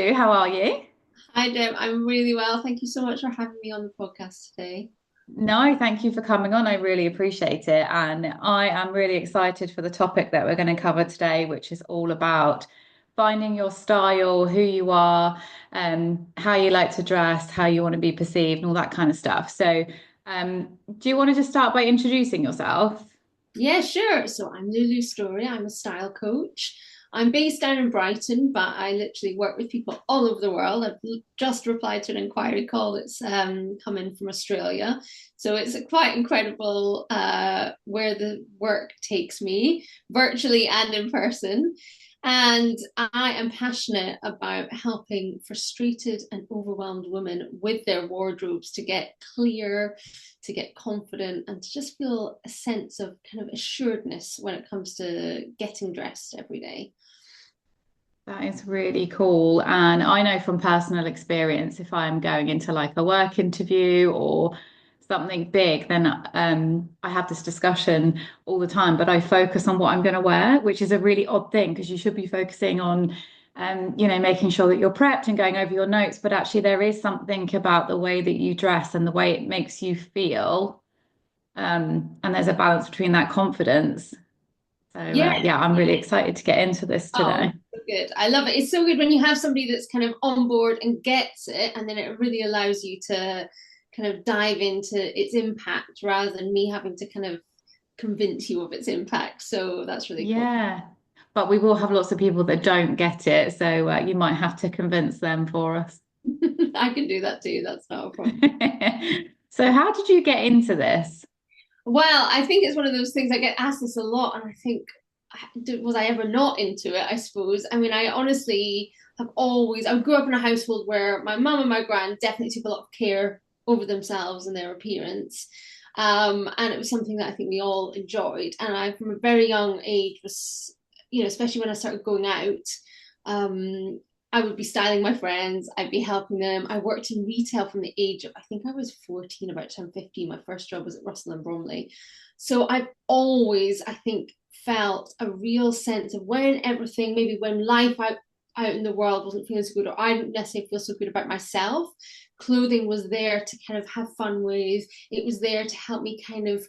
Loulou, how are you? Hi, Deb. I'm really well. Thank you so much for having me on the podcast today. No, thank you for coming on. I really appreciate it. And I am really excited for the topic that we're going to cover today, which is all about finding your style, who you are, how you like to dress, how you want to be perceived, and all that kind of stuff. Do you want to just start by introducing yourself? Yeah, sure. So I'm Loulou Storey. I'm a style coach. I'm based down in Brighton, but I literally work with people all over the world. Just replied to an inquiry call that's come in from Australia. So it's quite incredible where the work takes me, virtually and in person. And I am passionate about helping frustrated and overwhelmed women with their wardrobes to get clear, to get confident, and to just feel a sense of kind of assuredness when it comes to getting dressed every day. That is really cool. And I know from personal experience, if I'm going into like a work interview or something big, then I have this discussion all the time, but I focus on what I'm going to wear, which is a really odd thing because you should be focusing on, making sure that you're prepped and going over your notes. But actually, there is something about the way that you dress and the way it makes you feel. And there's a balance between that confidence. Yeah. Yeah, I'm really excited to get into this Oh, today. so good. I love it. It's so good when you have somebody that's kind of on board and gets it, and then it really allows you to kind of dive into its impact rather than me having to kind of convince you of its impact. So that's really cool. Yeah, but we will have lots of people that don't get it, so you might have to convince them for us. I can do that too. That's not a problem. So, how did you get into this? Well, I think it's one of those things I get asked this a lot, and I think, was I ever not into it? I suppose. I mean, I honestly have always. I grew up in a household where my mum and my gran definitely took a lot of care over themselves and their appearance, and it was something that I think we all enjoyed. And I, from a very young age, was, especially when I started going out. Um, I would be styling my friends, I'd be helping them. I worked in retail from the age of, I think I was 14, about to turn 15. My first job was at Russell and Bromley. So I've always, I think, felt a real sense of when everything, maybe when life out in the world wasn't feeling so good, or I didn't necessarily feel so good about myself, clothing was there to kind of have fun with. It was there to help me kind of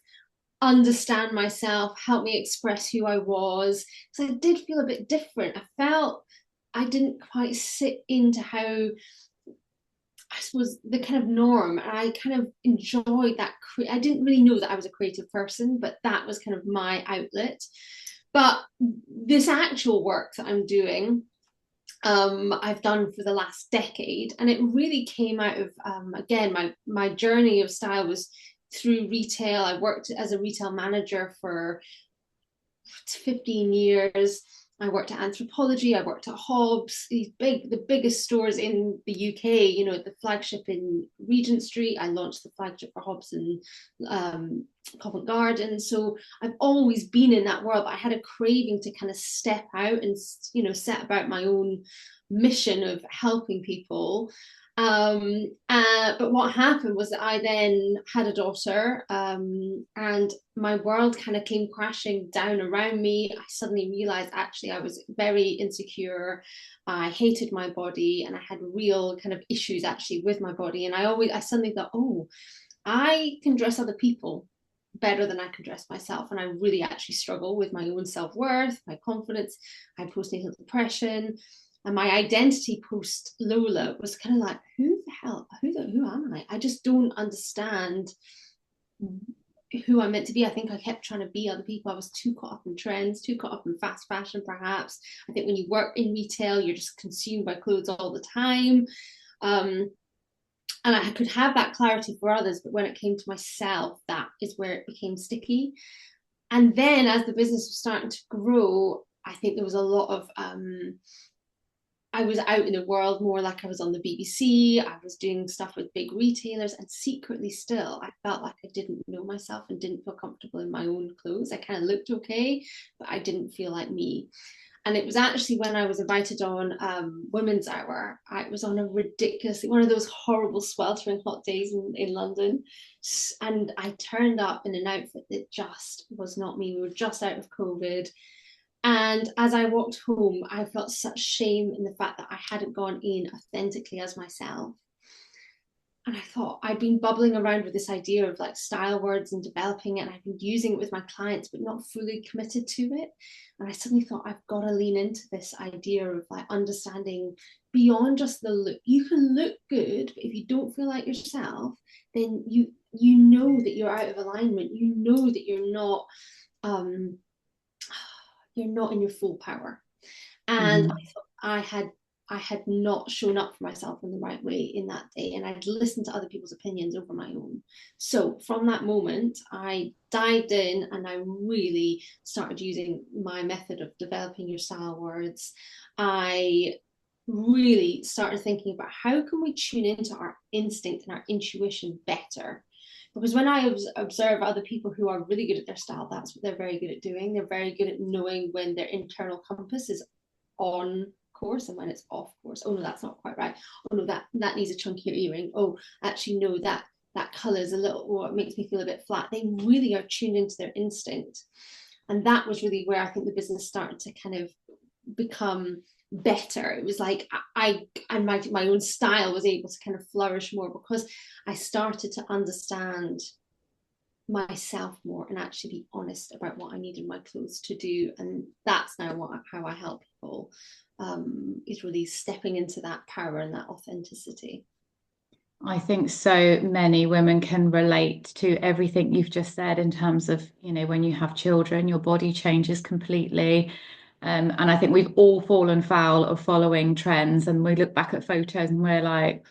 understand myself, help me express who I was. Because I did feel a bit different. I felt I didn't quite sit into how, I suppose, the kind of norm. And I kind of enjoyed that. I didn't really know that I was a creative person, but that was kind of my outlet. But this actual work that I'm doing, I've done for the last decade, and it really came out of, again, my journey of style was through retail. I worked as a retail manager for 15 years. I worked at Anthropology, I worked at Hobbs, the biggest stores in the UK, the flagship in Regent Street. I launched the flagship for Hobbs in Covent Garden. So I've always been in that world, but I had a craving to kind of step out and, set about my own mission of helping people. But what happened was that I then had a daughter, and my world kind of came crashing down around me. I suddenly realized actually I was very insecure. I hated my body, and I had real kind of issues actually with my body. And I suddenly thought, oh, I can dress other people better than I can dress myself. And I really actually struggle with my own self worth, my confidence. I had postnatal depression. And my identity post Lola was kind of like, who the hell, who am I? I just don't understand who I'm meant to be. I think I kept trying to be other people. I was too caught up in trends, too caught up in fast fashion, perhaps. I think when you work in retail, you're just consumed by clothes all the time. Um, and I could have that clarity for others, but when it came to myself, that is where it became sticky. And then as the business was starting to grow, I think there was a lot of I was out in the world more, like I was on the BBC, I was doing stuff with big retailers, and secretly still, I felt like I didn't know myself and didn't feel comfortable in my own clothes. I kind of looked okay, but I didn't feel like me. And it was actually when I was invited on Women's Hour. I was on a ridiculously, one of those horrible sweltering hot days in London. And I turned up in an outfit that just was not me. We were just out of COVID. And as I walked home, I felt such shame in the fact that I hadn't gone in authentically as myself. And I thought I'd been bubbling around with this idea of like style words and developing it, and I've been using it with my clients, but not fully committed to it. And I suddenly thought I've got to lean into this idea of like understanding beyond just the look. You can look good, but if you don't feel like yourself, then you know that you're out of alignment. You know that um you're not in your full power. And Mhm. I thought I had not shown up for myself in the right way in that day, and I'd listened to other people's opinions over my own. So from that moment, I dived in and I really started using my method of developing your style words. I really started thinking about how can we tune into our instinct and our intuition better, because when I observe other people who are really good at their style, that's what they're very good at doing. They're very good at knowing when their internal compass is on course and when it's off course. Oh no, that's not quite right. Oh no, that needs a chunkier earring. Oh, actually no, that color is a little, or it makes me feel a bit flat. They really are tuned into their instinct, and that was really where I think the business started to kind of become better. It was like my own style was able to kind of flourish more because I started to understand myself more and actually be honest about what I needed my clothes to do. And that's now how I help people, is really stepping into that power and that authenticity. I think so many women can relate to everything you've just said in terms of, when you have children, your body changes completely. And I think we've all fallen foul of following trends, and we look back at photos and we're like,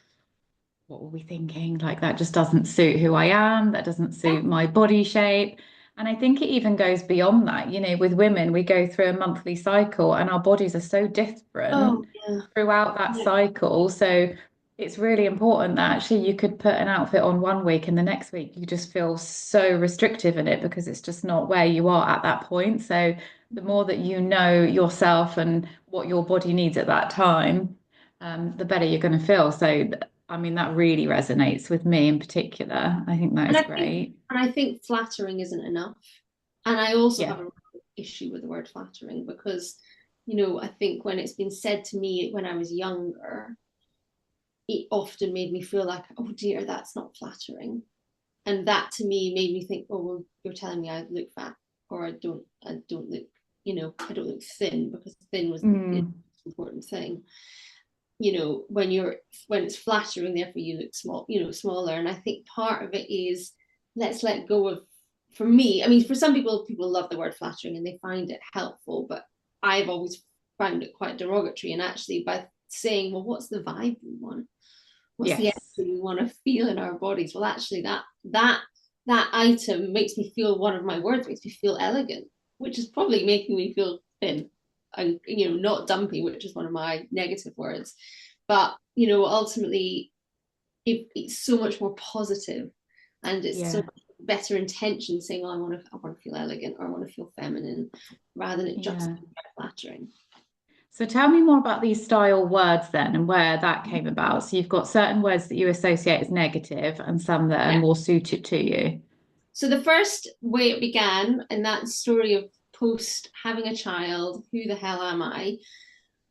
what were we thinking? Like, that just doesn't suit who I am. That doesn't Yeah. suit my body shape. And I think it even goes beyond that. With women, we go through a monthly cycle and our bodies are so different Oh yeah. throughout that Yeah. cycle. So it's really important that actually you could put an outfit on one week and the next week you just feel so restrictive in it because it's just not where you are at that point. So the more that you know yourself and what your body needs at that time, the better you're going to feel. So I mean, that really resonates with me in particular. I think that And is I think great. and I think flattering isn't enough. And I also Yeah. have a issue with the word flattering because, I think when it's been said to me when I was younger, it often made me feel like, oh dear, that's not flattering. And that to me made me think, oh well, you're telling me I look fat, or I don't look, I don't look thin, because thin was the Mm, important thing. When it's flattering, therefore you look small, smaller. And I think part of it is, let's let go of, for me, I mean, for some people love the word flattering and they find it helpful, but I've always found it quite derogatory. And actually, by saying, well, what's the vibe we want? What's the yes. energy we want to feel in our bodies? Well, actually, that item makes me feel, one of my words makes me feel elegant, which is probably making me feel thin and, not dumpy, which is one of my negative words. But, ultimately, it's so much more positive, and it's so Yeah. much better intention saying, oh, I want to feel elegant, or I want to feel feminine, rather than it just Yeah. being flattering. So tell me more about these style words then and where that came about. So you've got certain words that you associate as negative and some that are Yeah. more suited to you. So the first way it began in that story of post having a child, who the hell am I?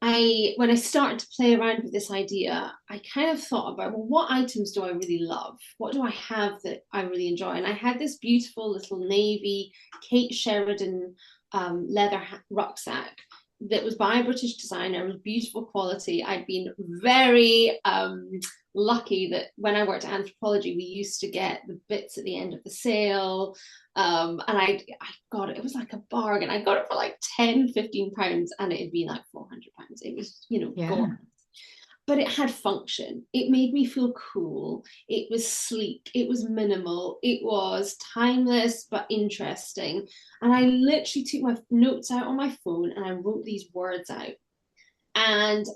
When I started to play around with this idea, I kind of thought about, well, what items do I really love? What do I have that I really enjoy? And I had this beautiful little navy Kate Sheridan leather rucksack that was by a British designer. It was beautiful quality. I'd been very lucky that when I worked at Anthropology, we used to get the bits at the end of the sale. And I got it. It was like a bargain. I got it for like 10, £15, and it'd be like £400. It was, gorgeous. Yeah. But it had function. It made me feel cool. It was sleek. It was minimal. It was timeless but interesting. And I literally took my notes out on my phone and I wrote these words out. And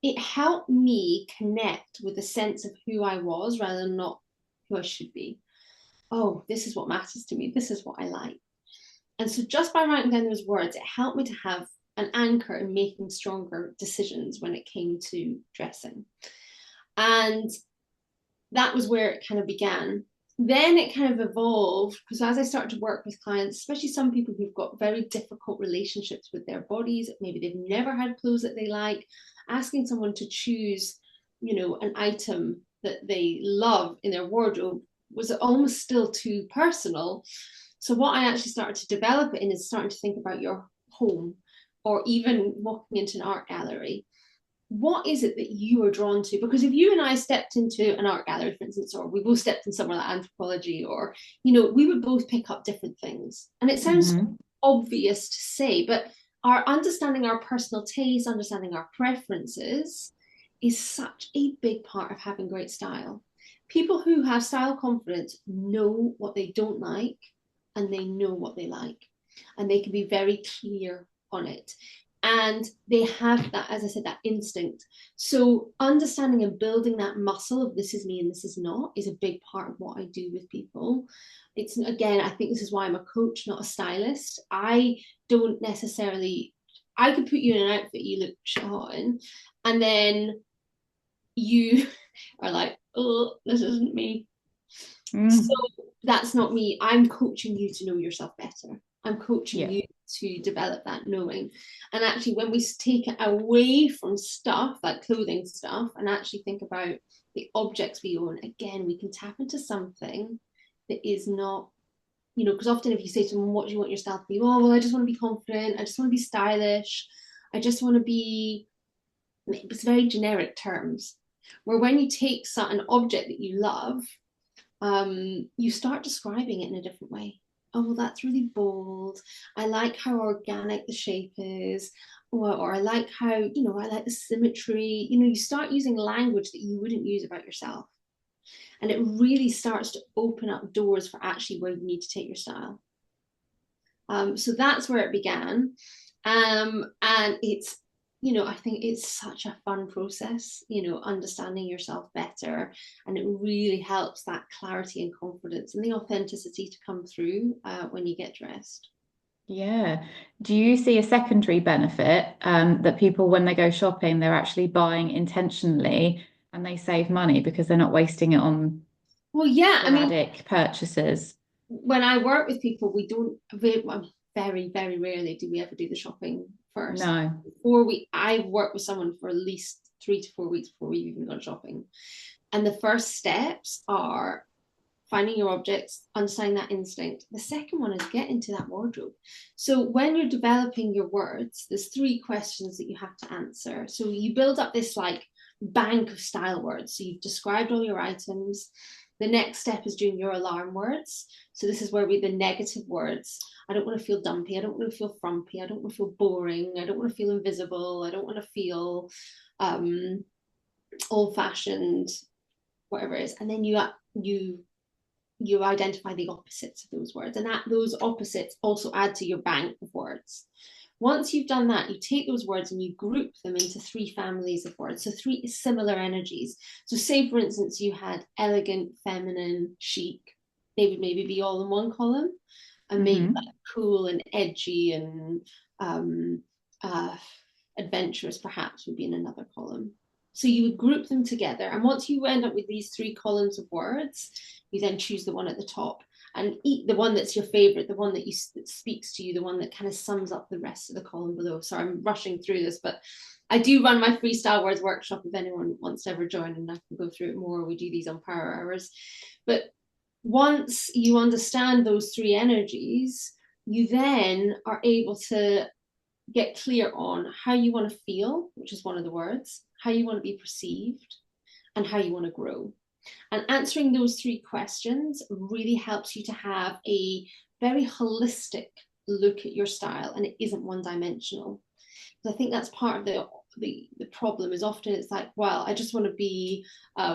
it helped me connect with a sense of who I was rather than not who I should be. Oh, this is what matters to me. This is what I like. And so just by writing down those words, it helped me to have an anchor in making stronger decisions when it came to dressing. And that was where it kind of began. then it kind of evolved because as I started to work with clients, especially some people who've got very difficult relationships with their bodies, maybe they've never had clothes that they like, asking someone to choose, an item that they love in their wardrobe was almost still too personal. So what I actually started to develop it in is starting to think about your home or even walking into an art gallery. What is it that you are drawn to? Because if you and I stepped into an art gallery, for instance, or we both stepped in somewhere like anthropology, or, we would both pick up different things. And it sounds so Hmm. obvious to say, but our understanding our personal taste, understanding our preferences is such a big part of having great style. People who have style confidence know what they don't like and they know what they like, and they can be very clear on it, and they have that, as I said, that instinct. So understanding and building that muscle of this is me and this is not is a big part of what I do with people. It's, again, I think this is why I'm a coach, not a stylist. I don't necessarily, I could put you in an outfit you look shot in, and then you are like, oh, this isn't me. So Mm. that's not me. I'm coaching you to know yourself better. I'm coaching Yeah. you to develop that knowing. And actually, when we take it away from stuff like clothing stuff and actually think about the objects we own, again, we can tap into something that is not, because often if you say to someone, what do you want your style to be? Oh, well, I just want to be confident. I just want to be stylish. I just want to be, it's very generic terms. Where when you take an object that you love, you start describing it in a different way. Oh, well, that's really bold. I like how organic the shape is. Or I like how, I like the symmetry. You start using language that you wouldn't use about yourself. And it really starts to open up doors for actually where you need to take your style. So that's where it began. And it's, I think it's such a fun process, understanding yourself better. And it really helps that clarity and confidence and the authenticity to come through when you get dressed. Yeah. Do you see a secondary benefit that people, when they go shopping, they're actually buying intentionally and they save money because they're not wasting it on Well, yeah, I mean, sporadic purchases? when I work with people, we don't very, very rarely do we ever do the shopping first. No. I work with someone for at least 3 to 4 weeks before we've even gone shopping. And the first steps are finding your objects, understanding that instinct. The second one is get into that wardrobe. So when you're developing your words, there's 3 questions that you have to answer. So you build up this like bank of style words. So you've described all your items. The next step is doing your alarm words. So this is where we the negative words. I don't want to feel dumpy. I don't want to feel frumpy. I don't want to feel boring. I don't want to feel invisible. I don't want to feel um, old fashioned, whatever it is. And then you identify the opposites of those words, and that those opposites also add to your bank of words. Once you've done that, you take those words and you group them into 3 families of words, so 3 similar energies. So say for instance you had elegant, feminine, chic, they would maybe be all in one column, and maybe Hmm. like cool and edgy and um, uh, adventurous perhaps would be in another column. So you would group them together, and once you end up with these 3 columns of words, you then choose the one at the top and eat the one that's your favorite, the one that speaks to you, the one that kind of sums up the rest of the column below. Sorry, I'm rushing through this, but I do run my freestyle words workshop if anyone wants to ever join, and I can go through it more. We do these on power hours. But once you understand those 3 energies, you then are able to get clear on how you want to feel, which is one of the words, how you want to be perceived, and how you want to grow. And answering those 3 questions really helps you to have a very holistic look at your style, and it isn't one dimensional. I think that's part of the problem is often it's like, well, I just want to be I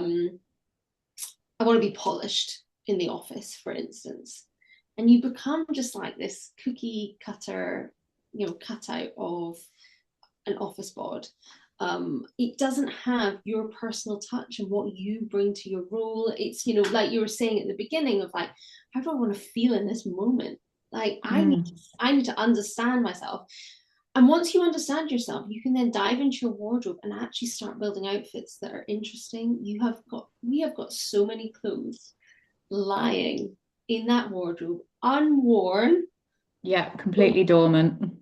want to be polished in the office, for instance. And you become just like this cookie cutter, cutout of an office board. It doesn't have your personal touch and what you bring to your role. It's, like you were saying at the beginning of like, how do I want to feel in this moment? Like Mm. I need to understand myself. And once you understand yourself, you can then dive into your wardrobe and actually start building outfits that are interesting. We have got so many clothes lying in that wardrobe, unworn, Yeah, completely dormant.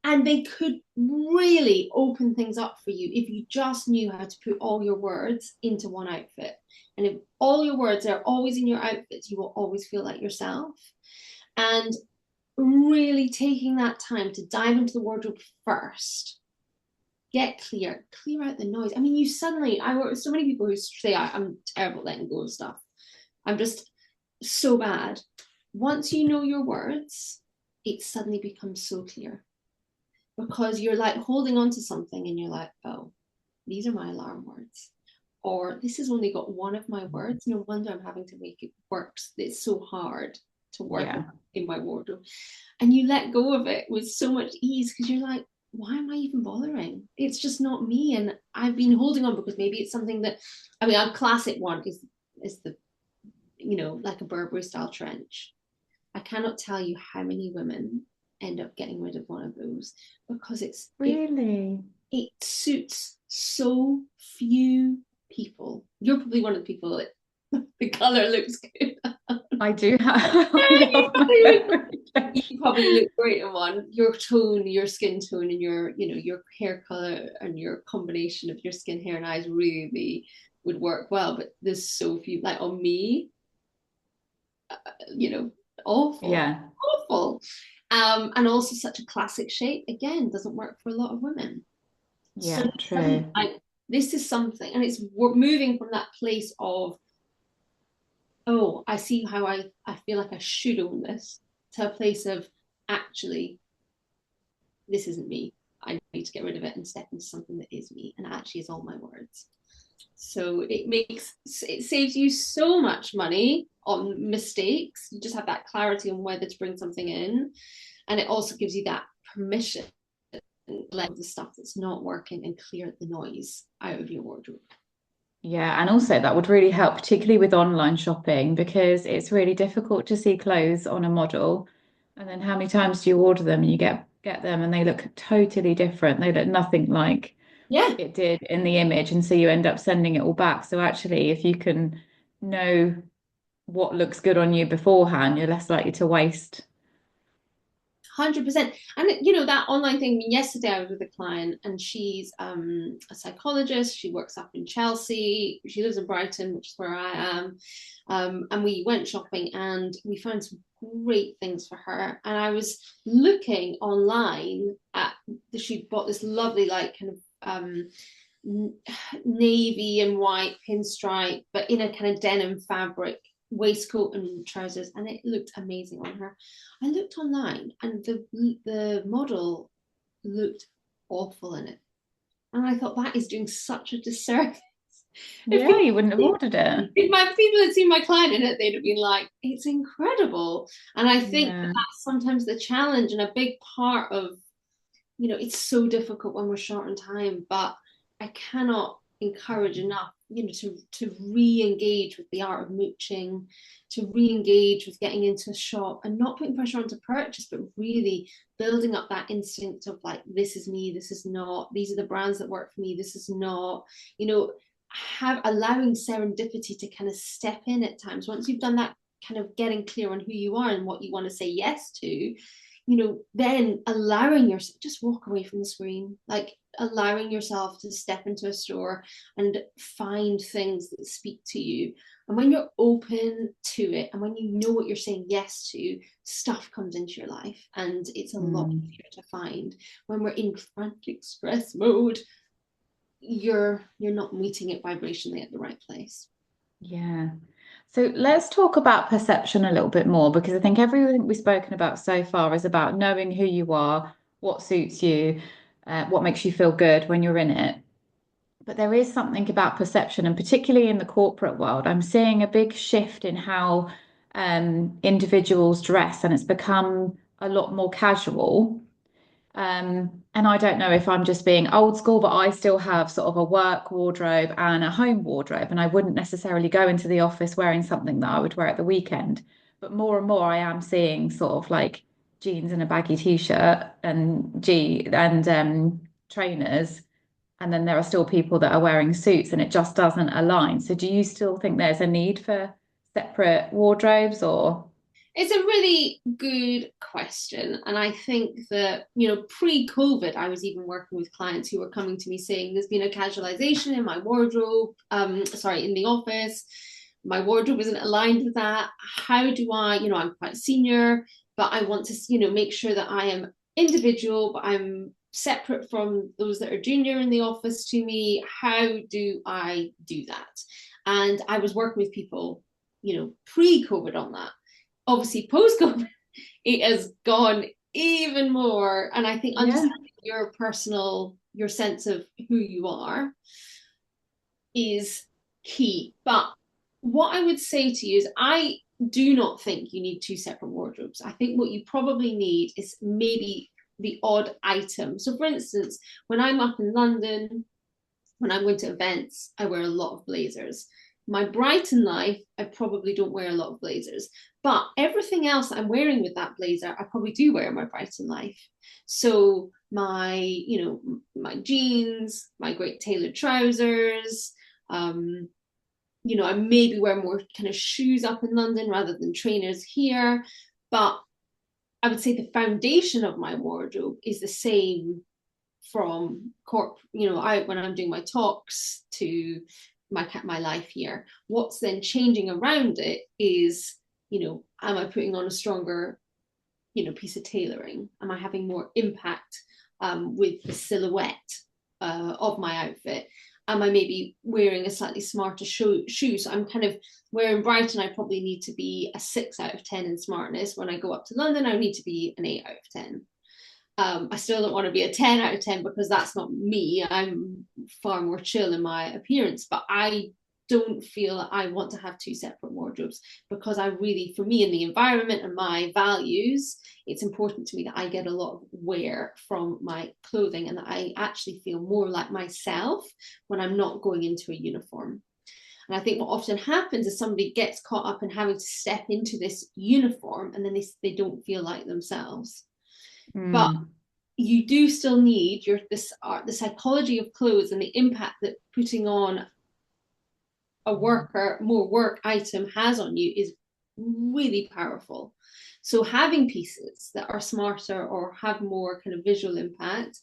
and they could really open things up for you if you just knew how to put all your words into one outfit. And if all your words are always in your outfits, you will always feel like yourself. And really taking that time to dive into the wardrobe first, get clear, clear out the noise. I mean, you suddenly, I work with so many people who say, I'm terrible at letting go of stuff. I'm just so bad. Once you know your words, it suddenly becomes so clear because you're like holding on to something and you're like, oh, these are my alarm words. Or this has only got one of my words. No wonder I'm having to make it work. It's so hard to work Yeah. in my wardrobe. And you let go of it with so much ease because you're like, why am I even bothering? It's just not me. And I've been holding on because maybe it's something that, I mean, a classic one is the, like a Burberry style trench. I cannot tell you how many women end up getting rid of one of those because Really? it suits so few people. You're probably one of the people that the color looks good. I do have, I love my Burberry trench. You probably look great in one. Your tone, your skin tone, and your hair color and your combination of your skin, hair, and eyes really would work well. But there's so few. Like on me, you know, awful, Yeah. awful. And also such a classic shape. Again, doesn't work for a lot of women. So Yeah, true. like this is something, and we're moving from that place of, oh, I see how I feel like I should own this, to a place of, actually, this isn't me. I need to get rid of it and step into something that is me and actually is all my words. So it saves you so much money on mistakes. You just have that clarity on whether to bring something in. And it also gives you that permission to let the stuff that's not working and clear the noise out of your wardrobe. Yeah, and also that would really help, particularly with online shopping, because it's really difficult to see clothes on a model. And then how many times do you order them and you get them and they look totally different. They look nothing like Yeah, it did in the image. And so you end up sending it all back. So actually, if you can know what looks good on you beforehand, you're less likely to waste. 100%. And that online thing. I mean, yesterday I was with a client, and she's a psychologist. She works up in Chelsea. She lives in Brighton, which is where I am. And we went shopping and we found some great things for her. And I was looking online at, she bought this lovely, like, kind of navy and white pinstripe, but in a kind of denim fabric waistcoat and trousers, and it looked amazing on her. I looked online, and the model looked awful in it, and I thought that is doing such a disservice. If Yeah, you wouldn't have ordered it. people had seen my client in it, they'd have been like, "It's incredible." And I think Yeah. that's sometimes the challenge, and a big part of, it's so difficult when we're short on time, but I cannot encourage enough, to re-engage with the art of mooching, to re-engage with getting into a shop and not putting pressure on to purchase, but really building up that instinct of like, this is me, this is not, these are the brands that work for me, this is not, have allowing serendipity to kind of step in at times. Once you've done that, kind of getting clear on who you are and what you want to say yes to, then allowing yourself, just walk away from the screen, like allowing yourself to step into a store and find things that speak to you. And when you're open to it, and when you know what you're saying yes to, stuff comes into your life, and it's a lot Mm. easier to find. When we're in frantic stress mode, you're not meeting it vibrationally at the right place. Yeah. So let's talk about perception a little bit more because I think everything we've spoken about so far is about knowing who you are, what suits you, what makes you feel good when you're in it. But there is something about perception, and particularly in the corporate world, I'm seeing a big shift in how individuals dress, and it's become a lot more casual. And I don't know if I'm just being old school, but I still have sort of a work wardrobe and a home wardrobe. And I wouldn't necessarily go into the office wearing something that I would wear at the weekend. But more and more I am seeing sort of like jeans and a baggy t-shirt and trainers. And then there are still people that are wearing suits and it just doesn't align. So do you still think there's a need for separate wardrobes or? It's a really good question. And I think that, pre-COVID, I was even working with clients who were coming to me saying there's been a casualization in my wardrobe, in the office. My wardrobe isn't aligned with that. How do I, I'm quite senior, but I want to, make sure that I am individual, but I'm separate from those that are junior in the office to me. How do I do that? And I was working with people, pre-COVID on that. Obviously, post-COVID, it has gone even more. And I think Yeah. understanding your sense of who you are is key. But what I would say to you is I do not think you need two separate wardrobes. I think what you probably need is maybe the odd item. So, for instance, when I'm up in London, when I'm going to events, I wear a lot of blazers. My Brighton life, I probably don't wear a lot of blazers, but everything else I'm wearing with that blazer, I probably do wear in my Brighton life. So my jeans, my great tailored trousers, I maybe wear more kind of shoes up in London rather than trainers here. But I would say the foundation of my wardrobe is the same from when I'm doing my talks to my life here. What's then changing around it is, am I putting on a stronger, piece of tailoring? Am I having more impact with the silhouette of my outfit? Am I maybe wearing a slightly smarter shoe? So I'm kind of wearing Brighton, I probably need to be a 6 out of 10 in smartness. When I go up to London, I need to be an 8 out of 10. I still don't want to be a 10 out of 10 because that's not me. I'm far more chill in my appearance, but I don't feel that I want to have two separate wardrobes because I really, for me, in the environment and my values, it's important to me that I get a lot of wear from my clothing and that I actually feel more like myself when I'm not going into a uniform. And I think what often happens is somebody gets caught up in having to step into this uniform and then they don't feel like themselves. But Mm. you do still need the psychology of clothes and the impact that putting on more work item has on you is really powerful. So having pieces that are smarter or have more kind of visual impact,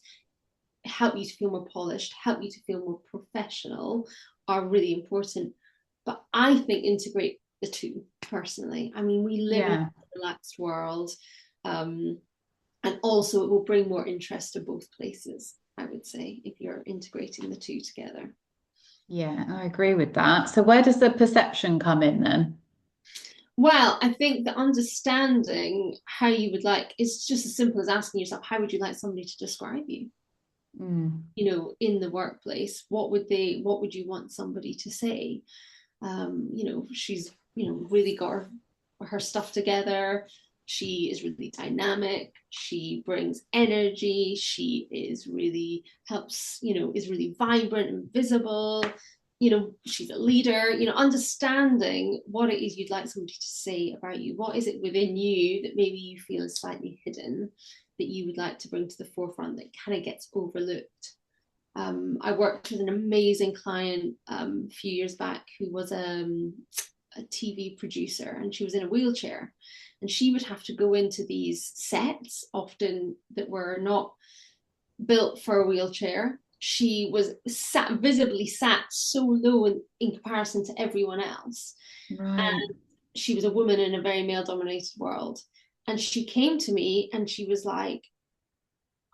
help you to feel more polished, help you to feel more professional, are really important. But I think integrate the two personally. I mean, we live in a Yeah. relaxed world. And also it will bring more interest to both places, I would say, if you're integrating the two together. Yeah, I agree with that. So where does the perception come in then? Well, I think the understanding how you would like is just as simple as asking yourself, how would you like somebody to describe you? Mm. In the workplace, what would you want somebody to say? She's, really got her stuff together. She is really dynamic. She brings energy. She is really helps, is really vibrant and visible. She's a leader. Understanding what it is you'd like somebody to say about you. What is it within you that maybe you feel is slightly hidden that you would like to bring to the forefront that kind of gets overlooked? I worked with an amazing client a few years back who was a TV producer, and she was in a wheelchair, and she would have to go into these sets often that were not built for a wheelchair. She was visibly sat so low in comparison to everyone else, Right. and she was a woman in a very male dominated world. And she came to me and she was like,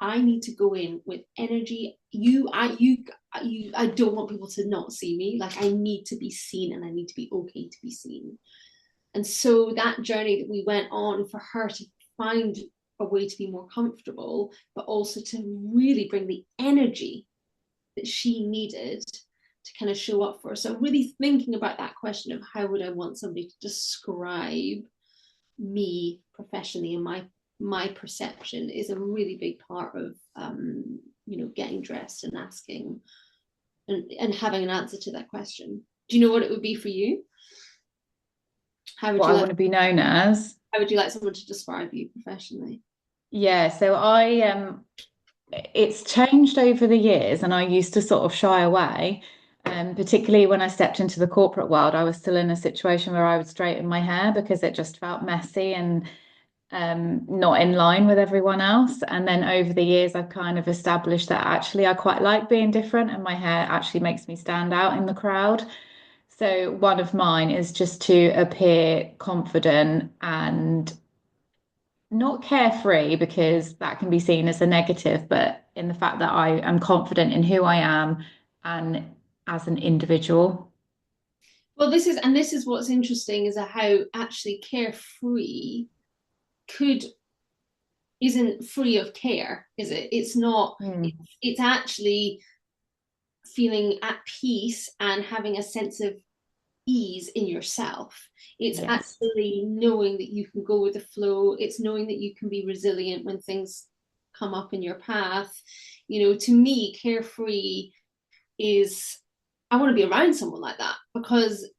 I need to go in with energy. I don't want people to not see me. Like, I need to be seen and I need to be okay to be seen. And so that journey that we went on for her to find a way to be more comfortable, but also to really bring the energy that she needed to kind of show up for her. So really thinking about that question of how would I want somebody to describe me professionally and my perception is a really big part of getting dressed and asking and having an answer to that question. Do you know what it would be for you? How would What you I like want to be known as. how would you like someone to describe you professionally? Yeah, so it's changed over the years and I used to sort of shy away. Particularly when I stepped into the corporate world, I was still in a situation where I would straighten my hair because it just felt messy and not in line with everyone else. And then over the years, I've kind of established that actually I quite like being different, and my hair actually makes me stand out in the crowd. So one of mine is just to appear confident and not carefree, because that can be seen as a negative, but in the fact that I am confident in who I am and as an individual. Well, this is what's interesting is how actually carefree could isn't free of care, is it? It's not. Mm. It's actually feeling at peace and having a sense of ease in yourself. It's Yes. actually knowing that you can go with the flow. It's knowing that you can be resilient when things come up in your path. To me, carefree is, I want to be around someone like that because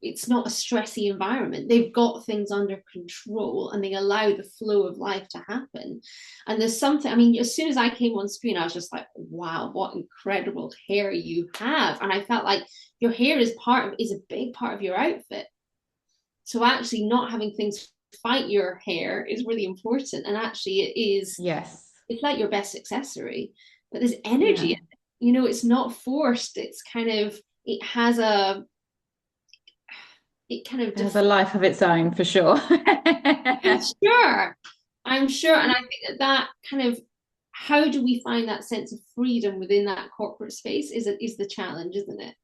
it's not a stressy environment. They've got things under control and they allow the flow of life to happen. And there's something, I mean, as soon as I came on screen, I was just like, wow, what incredible hair you have. And I felt like your hair is a big part of your outfit. So actually not having things fight your hair is really important. And actually Yes. it's like your best accessory. But there's energy in Yeah. it. It's not forced. It's kind of, it has a it kind of It has a life of its own for sure. I'm sure. I'm sure. And I think that kind of, how do we find that sense of freedom within that corporate space is the challenge, isn't it?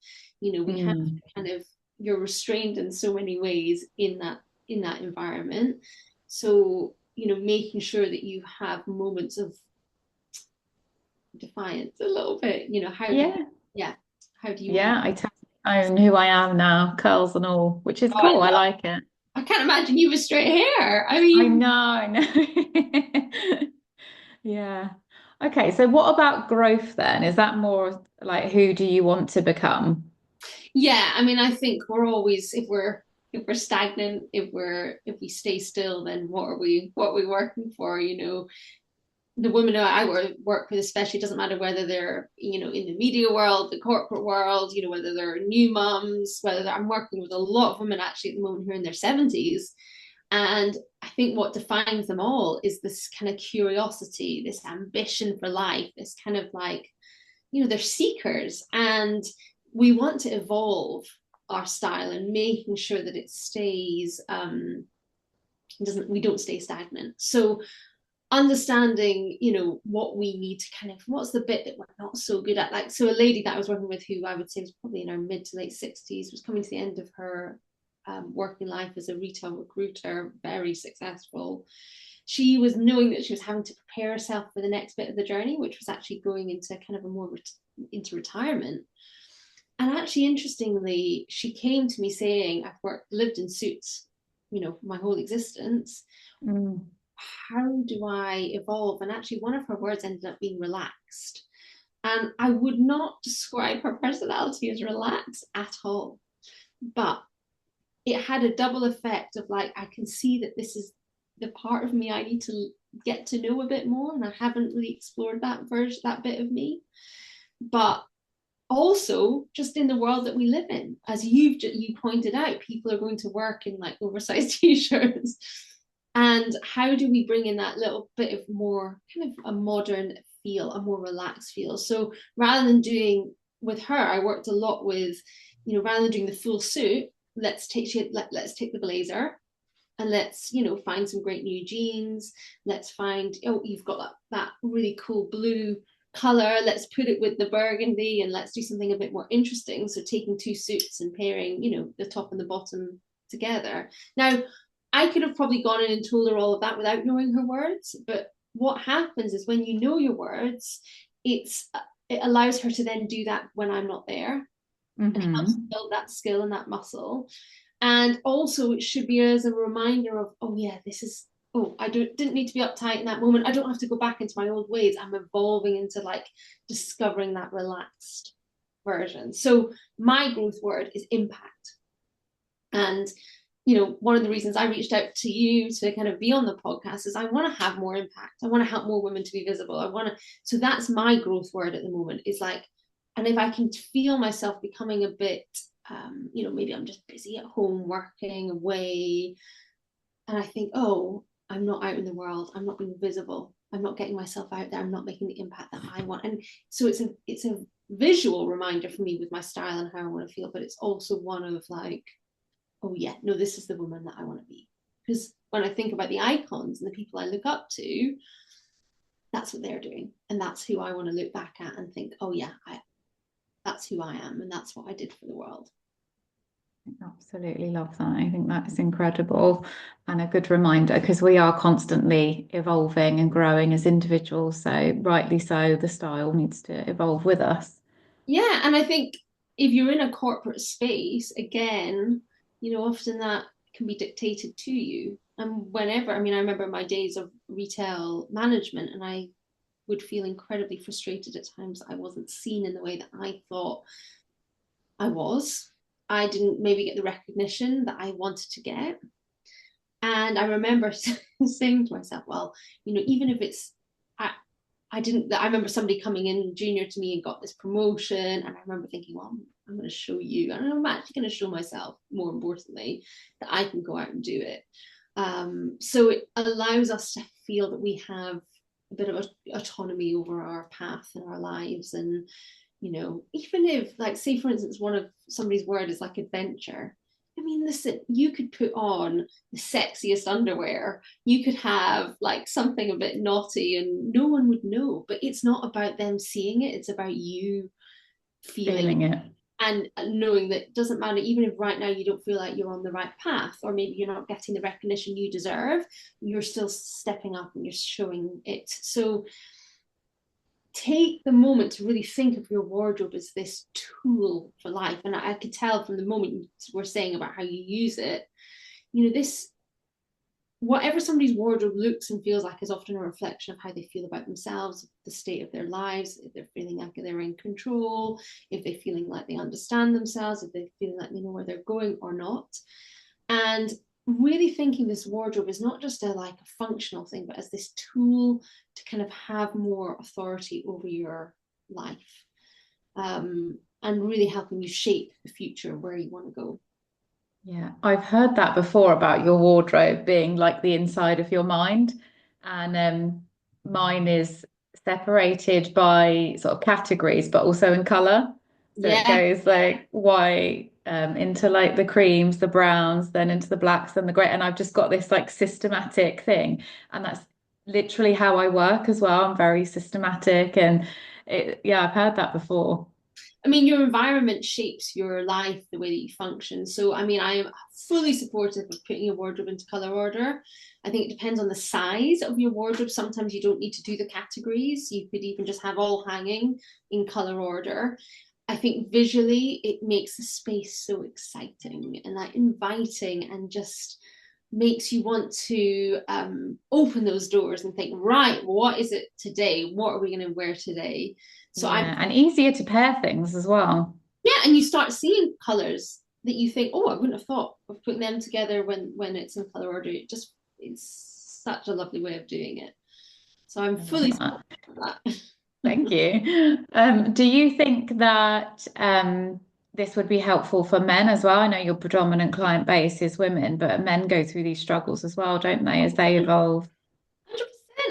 We have to Mm. kind of, you're restrained in so many ways in that environment. So, making sure that you have moments of defiance a little bit, Yeah. yeah, how do you want to, Yeah. I totally own who I am now, curls and all, which is oh, I cool. I love, like it. I can't imagine you with straight hair. I I mean, know. I know. Yeah. Okay. So what about growth then? Is that more like who do you want to become? yeah, I mean, I think we're always, if we're stagnant, if we stay still, then what are we working for? The women who I work with, especially, doesn't matter whether they're in the media world, the corporate world, whether they're new mums, I'm working with a lot of women actually at the moment who are in their 70s, and I think what defines them all is this kind of curiosity, this ambition for life, this kind of like, they're seekers, and we want to evolve our style and making sure that it stays doesn't we don't stay stagnant. So understanding, what we need to kind of, what's the bit that we're not so good at. Like, so a lady that I was working with, who I would say was probably in her mid to late 60s, was coming to the end of her working life as a retail recruiter, very successful. She was knowing that she was having to prepare herself for the next bit of the journey, which was actually going into kind of a more into retirement. And actually, interestingly, she came to me saying, lived in suits, my whole existence. Mm. How do I evolve? And actually, one of her words ended up being relaxed. And I would not describe her personality as relaxed at all. But it had a double effect of like, I can see that this is the part of me I need to get to know a bit more. And I haven't really explored that bit of me. But also just in the world that we live in, as you pointed out, people are going to work in like oversized t-shirts, and how do we bring in that little bit of more kind of a modern feel, a more relaxed feel? So rather than doing, with her, I worked a lot with, rather than doing the full suit, let's take the blazer, and let's find some great new jeans. Let's find, oh, you've got that really cool blue color, let's put it with the burgundy, and let's do something a bit more interesting. So taking two suits and pairing the top and the bottom together. Now, I could have probably gone in and told her all of that without knowing her words, but what happens is when you know your words, it allows her to then do that when I'm not there, and it helps Hmm. build that skill and that muscle. And also, it should be as a reminder of, oh yeah, this is, oh, didn't need to be uptight in that moment. I don't have to go back into my old ways. I'm evolving into like discovering that relaxed version. So my growth word is impact. And one of the reasons I reached out to you to kind of be on the podcast is I want to have more impact. I want to help more women to be visible. So that's my growth word at the moment, is like, And if I can feel myself becoming a bit, maybe I'm just busy at home, working away, and I think, oh, I'm not out in the world, I'm not being visible, I'm not getting myself out there, I'm not making the impact that I want. And so it's a visual reminder for me with my style and how I want to feel, but it's also one of like, oh yeah, no, this is the woman that I want to be. Because when I think about the icons and the people I look up to, that's what they're doing, and that's who I want to look back at and think, oh yeah, that's who I am, and that's what I did for the world. Absolutely love that. I think that is incredible and a good reminder because we are constantly evolving and growing as individuals. So, rightly so, the style needs to evolve with us. Yeah, and I think if you're in a corporate space, again, often that can be dictated to you. And whenever, I mean, I remember my days of retail management, and I would feel incredibly frustrated at times that I wasn't seen in the way that I thought I was. I didn't maybe get the recognition that I wanted to get. And I remember saying to myself, well, even if it's, I, I remember somebody coming in junior to me and got this promotion. And I remember thinking, well, I'm going to show you, and I'm actually going to show myself, more importantly, that I can go out and do it. So it allows us to feel that we have a bit of autonomy over our path and our lives. And, even if, like, say, for instance, one of somebody's word is like adventure. I mean, listen, you could put on the sexiest underwear. You could have like something a bit naughty and no one would know, but it's not about them seeing it. It's about you feeling Feeling it. and knowing that it doesn't matter, even if right now you don't feel like you're on the right path, or maybe you're not getting the recognition you deserve, you're still stepping up and you're showing it. So take the moment to really think of your wardrobe as this tool for life. And I could tell from the moment you were saying about how you use it, this, whatever somebody's wardrobe looks and feels like, is often a reflection of how they feel about themselves, the state of their lives, if they're feeling like they're in control, if they're feeling like they understand themselves, if they're feeling like they know where they're going or not. And really thinking this wardrobe is not just a functional thing, but as this tool to kind of have more authority over your life, and really helping you shape the future where you want to go. Yeah, I've heard that before about your wardrobe being like the inside of your mind. And mine is separated by sort of categories, but also in color. So it Yeah. goes like white into like the creams, the browns, then into the blacks and the grey. And I've just got this like systematic thing. And that's literally how I work as well. I'm very systematic and yeah, I've heard that before. I mean, your environment shapes your life, the way that you function. So, I mean, I am fully supportive of putting your wardrobe into color order. I think it depends on the size of your wardrobe. Sometimes you don't need to do the categories. You could even just have all hanging in color order. I think visually it makes the space so exciting and like inviting, and just makes you want to open those doors and think, right, what is it today? What are we going to wear today? So I'm Yeah, and easier to pair things as well. Yeah, and you start seeing colors that you think, oh, I wouldn't have thought of putting them together when it's in color order. It's such a lovely way of doing it. So I'm I love fully that. supportive of that. Thank you. Do you think that this would be helpful for men as well? I know your predominant client base is women, but men go through these struggles as well, don't they, as they evolve? 100%.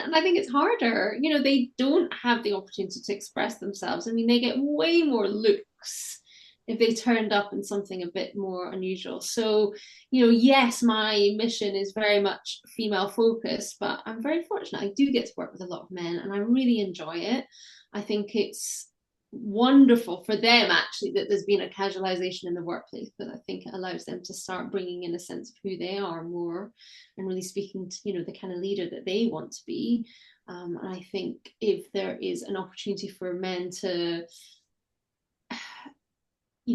And I think it's harder. They don't have the opportunity to express themselves. I mean, they get way more looks if they turned up in something a bit more unusual. So, yes, my mission is very much female focused, but I'm very fortunate. I do get to work with a lot of men and I really enjoy it. I think it's wonderful for them actually that there's been a casualization in the workplace, because I think it allows them to start bringing in a sense of who they are more, and really speaking to the kind of leader that they want to be. And I think if there is an opportunity for men to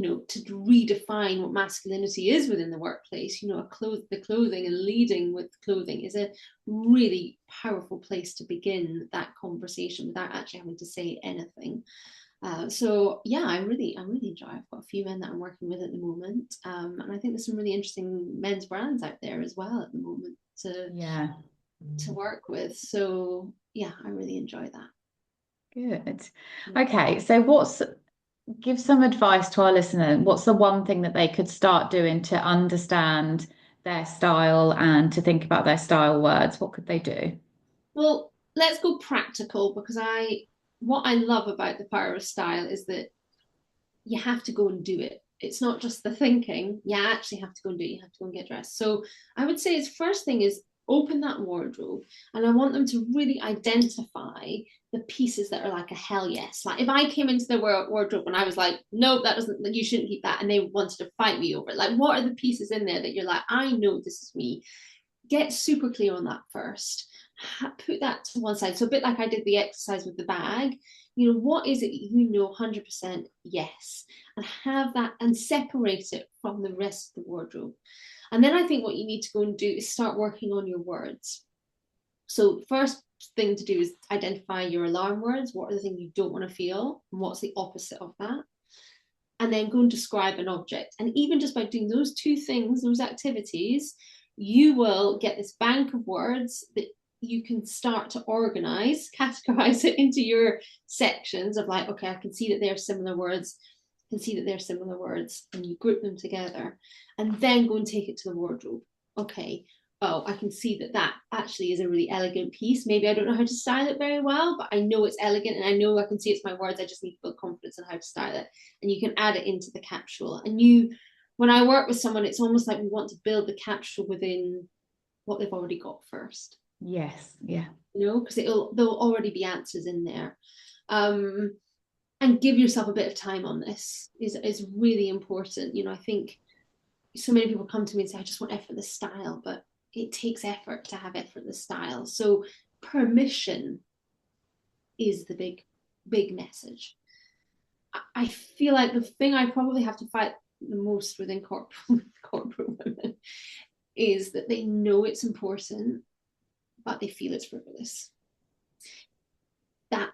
to redefine what masculinity is within the workplace, the clothing and leading with clothing is a really powerful place to begin that conversation without actually having to say anything. So yeah, I really enjoy. I've got a few men that I'm working with at the moment, and I think there's some really interesting men's brands out there as well at the moment Yeah, to work with. So yeah, I really enjoy that. good. Yeah. Okay, so give some advice to our listener. What's the one thing that they could start doing to understand their style and to think about their style words? What could they do? Well, let's go practical because what I love about the power of style is that you have to go and do it. It's not just the thinking. You actually have to go and do it. You have to go and get dressed. So I would say his first thing is open that wardrobe, and I want them to really identify the pieces that are like a hell yes. Like if I came into the wardrobe and I was like, nope, that doesn't, you shouldn't keep that, and they wanted to fight me over it. Like, what are the pieces in there that you're like, I know this is me. Get super clear on that first. Put that to one side. So a bit like I did the exercise with the bag, what is it you know 100% yes, and have that and separate it from the rest of the wardrobe. And then I think what you need to go and do is start working on your words. So first thing to do is identify your alarm words. What are the things you don't want to feel, and what's the opposite of that? And then go and describe an object. And even just by doing those two things, those activities, you will get this bank of words that you can start to organize, categorize it into your sections of like, okay, I can see that they're similar words, I can see that they're similar words, and you group them together, and then go and take it to the wardrobe. Okay, oh, I can see that that actually is a really elegant piece. Maybe I don't know how to style it very well, but I know it's elegant and I know I can see it's my words. I just need to build confidence in how to style it. And you can add it into the capsule. And when I work with someone, it's almost like we want to build the capsule within what they've already got first. Yes, yeah. Because there'll already be answers in there. And give yourself a bit of time on this is really important. I think so many people come to me and say, I just want effortless style, but it takes effort to have effortless style. So permission is the big message. I feel like the thing I probably have to fight the most within corporate women is that they know it's important, but they feel it's frivolous. That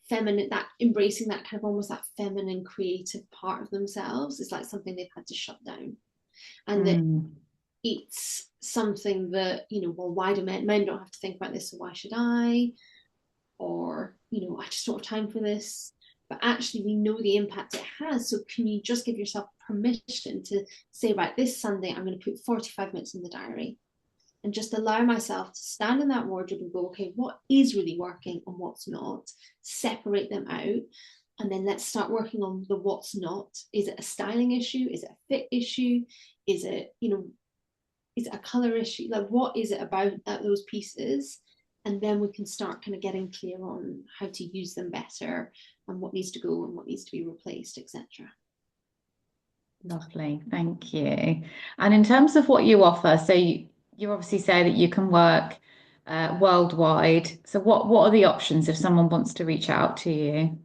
feminine, that embracing that kind of almost that feminine creative part of themselves is like something they've had to shut down. And that Mm. it's something that, well, why do men don't have to think about this, so why should I? Or, I just don't have time for this. But actually, we know the impact it has. So can you just give yourself permission to say, right, this Sunday, I'm going to put 45 minutes in the diary and just allow myself to stand in that wardrobe and go, okay, what is really working and what's not? Separate them out. And then let's start working on the what's not. Is it a styling issue? Is it a fit issue? Is it, is it a color issue? Like, what is it about those pieces? And then we can start kind of getting clear on how to use them better and what needs to go and what needs to be replaced, etc. Lovely, thank you. And in terms of what you offer, so you obviously say that you can work worldwide. So what are the options if someone wants to reach out to you?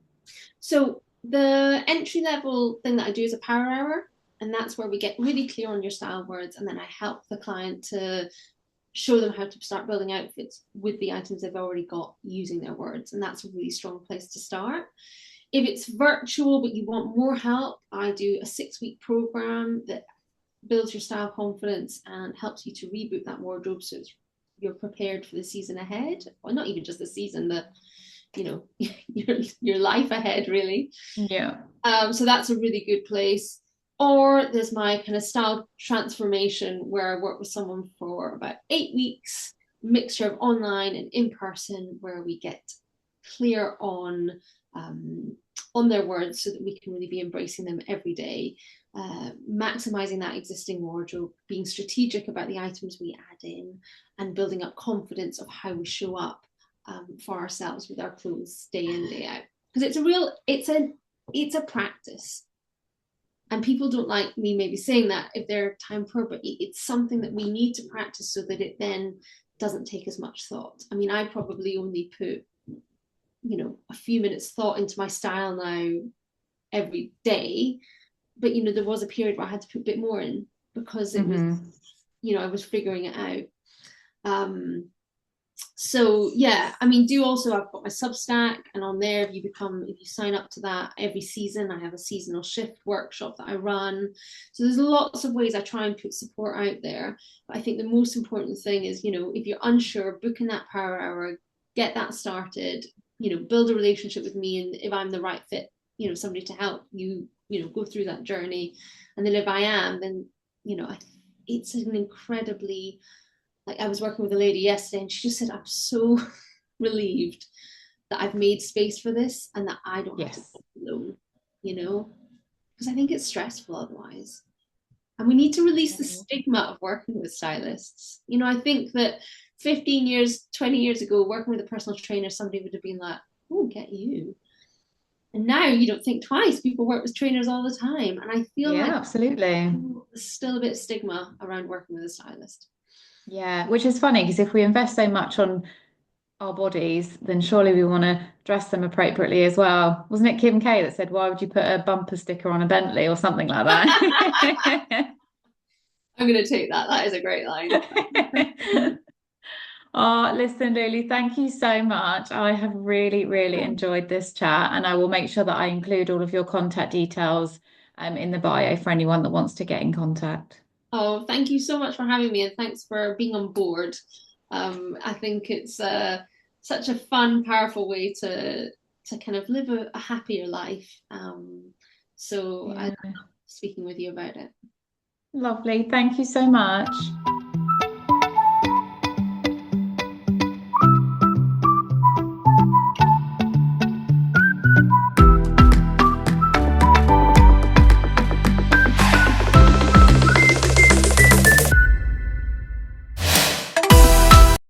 So the entry level thing that I do is a power hour, and that's where we get really clear on your style words, and then I help the client to show them how to start building outfits with the items they've already got using their words, and that's a really strong place to start. If it's virtual but you want more help, I do a 6-week program that builds your style confidence and helps you to reboot that wardrobe so you're prepared for the season ahead. Well, not even just the season, your life ahead, really. Yeah. So that's a really good place. Or there's my kind of style transformation where I work with someone for about 8 weeks, mixture of online and in person, where we get clear on their words so that we can really be embracing them every day, maximizing that existing wardrobe, being strategic about the items we add in, and building up confidence of how we show up for ourselves with our clothes day in, day out. Because it's a practice. And people don't like me maybe saying that if they're time poor, but it's something that we need to practice so that it then doesn't take as much thought. I mean, I probably only put, a few minutes thought into my style now every day. But, there was a period where I had to put a bit more in because it was, I was figuring it out. So yeah, I mean, I've got my Substack, and on there, if you sign up to that every season, I have a seasonal shift workshop that I run. So there's lots of ways I try and put support out there. But I think the most important thing is, if you're unsure, book in that power hour, get that started, build a relationship with me, and if I'm the right fit somebody to help you, go through that journey and then if I am, then, it's an incredibly, like I was working with a lady yesterday and she just said, I'm so relieved that I've made space for this and that I don't have to Yes. go alone, you know, because I think it's stressful otherwise. And we need to release the stigma of working with stylists. I think that 15 years, 20 years ago, working with a personal trainer, somebody would have been like, oh, get you. And now you don't think twice. People work with trainers all the time. And I feel Yeah, like absolutely. there's still a bit of stigma around working with a stylist. Yeah, which is funny because if we invest so much on our bodies, then surely we want to dress them appropriately as well. Wasn't it Kim K that said, why would you put a bumper sticker on a Bentley or something like that? I'm going to take that. That is a great line. Oh, listen, Lily, thank you so much. I have really, really enjoyed this chat, and I will make sure that I include all of your contact details in the bio for anyone that wants to get in contact. Oh, thank you so much for having me and thanks for being on board. I think it's such a fun, powerful way to kind of live a happier life. So I love Yeah, speaking with you about it. lovely. Thank you so much.